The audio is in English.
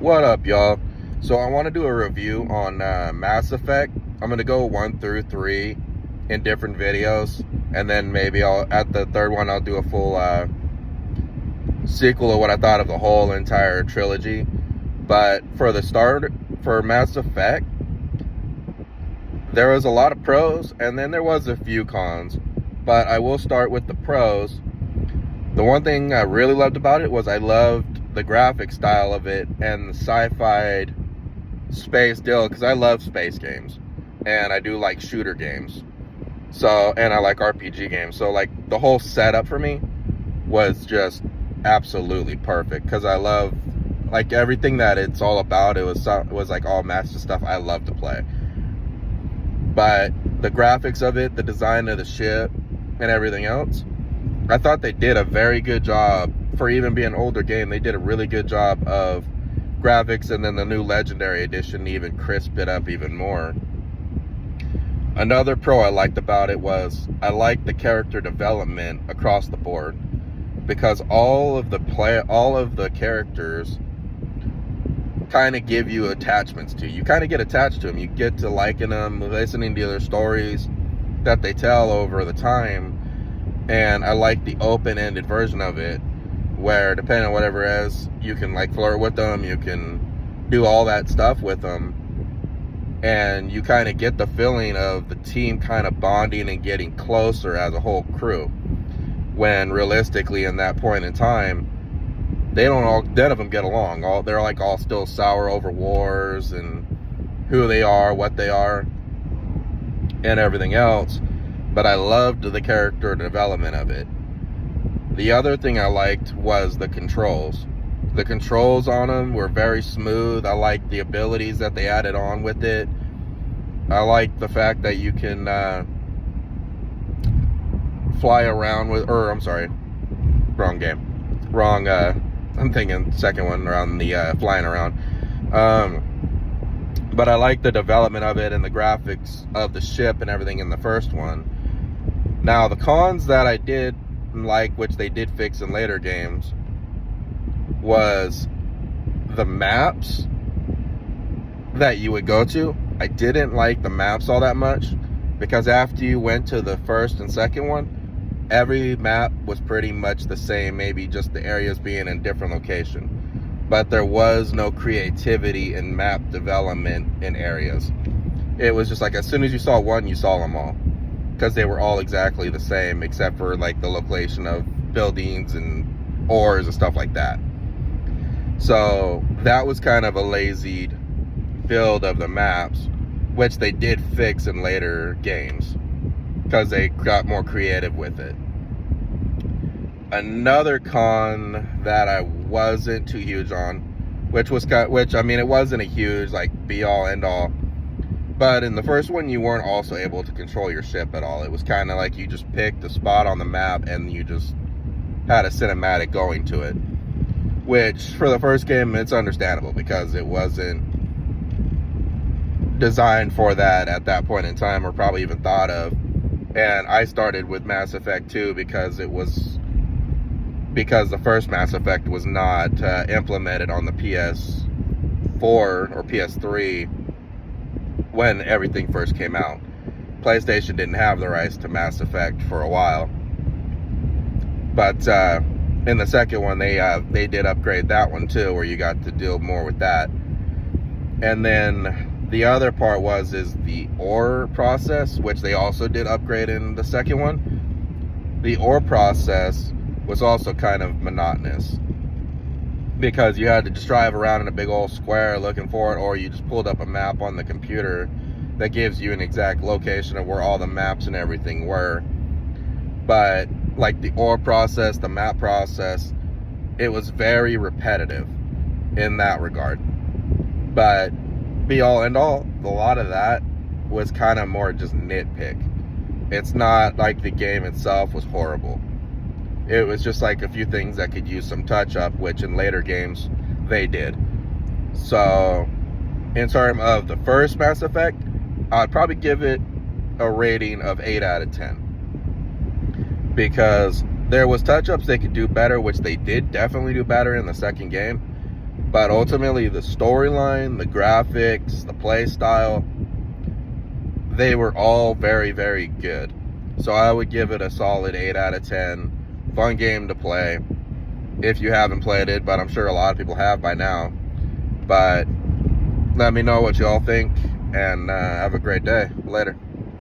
What up, y'all? So I want to do a review on Mass Effect. I'm going to go 1 through 3 in different videos, and then maybe at the third one I'll do a full sequel of what I thought of the whole entire trilogy. But for the start, for Mass Effect, there was a lot of pros, and then there was a few cons. But I will start with the pros. The one thing I really loved about it was I loved the graphic style of it and the sci-fi space deal, because I love space games and I do like shooter games, so, and I like RPG games, so like the whole setup for me was just absolutely perfect, because I love like everything that it's all about. It was like all master stuff I love to play. But the graphics of it, the design of the ship and everything else, I thought they did a very good job. For even being an older game, they did a really good job of graphics, and then the new Legendary Edition even crisped it up even more. Another pro I liked about it was I liked the character development across the board, because all of the characters kind of give you attachments to. You kind of get attached to them. You get to liking them, listening to their stories that they tell over the time. And I like the open-ended version of it, where depending on whatever it is, you can like flirt with them, you can do all that stuff with them, and you kind of get the feeling of the team kind of bonding and getting closer as a whole crew, when realistically in that point in time, none of them get along. They're all still sour over wars and who they are, what they are, and everything else. But I loved the character development of it. The other thing I liked was the controls. The controls on them were very smooth. I liked the abilities that they added on with it. I liked the fact that you can fly around with, or I'm sorry, wrong game. I'm thinking second one around the flying around. But I liked the development of it and the graphics of the ship and everything in the first one. Now, the cons that I did like, which they did fix in later games, was the maps that you would go to. I didn't like the maps all that much, because after you went to the first and second one, every map was pretty much the same, maybe just the areas being in different location. But there was no creativity in map development in areas. It was just like as soon as you saw one, you saw them all, because they were all exactly the same, except for like the location of buildings and ores and stuff like that. So that was kind of a lazy build of the maps, which they did fix in later games, because they got more creative with it. Another con that I wasn't too huge on, which I mean, it wasn't a huge like be all end all, but in the first one, you weren't also able to control your ship at all. It was kind of like you just picked a spot on the map and you just had a cinematic going to it. Which, for the first game, it's understandable, because it wasn't designed for that at that point in time, or probably even thought of. And I started with Mass Effect 2 because the first Mass Effect was not implemented on the PS4 or PS3 when everything first came out. PlayStation didn't have the rights to Mass Effect for a while, but in the second one they did upgrade that one too, where you got to deal more with that. And then the other part is the ore process, which they also did upgrade in the second one. The ore process was also kind of monotonous, because you had to just drive around in a big old square looking for it, or you just pulled up a map on the computer that gives you an exact location of where all the maps and everything were. But like the ore process, the map process, it was very repetitive in that regard. But be all end all, a lot of that was kind of more just nitpick. It's not like the game itself was horrible. It was just like a few things that could use some touch up, which in later games they did. So in terms of the first Mass Effect, I'd probably give it a rating of 8 out of 10, because there was touch ups they could do better, which they did definitely do better in the second game. But ultimately, the storyline, the graphics, the play style, they were all very, very good. So I would give it a solid 8 out of 10. Fun game to play if you haven't played it, but I'm sure a lot of people have by now. But let me know what you all think, and have a great day. Later.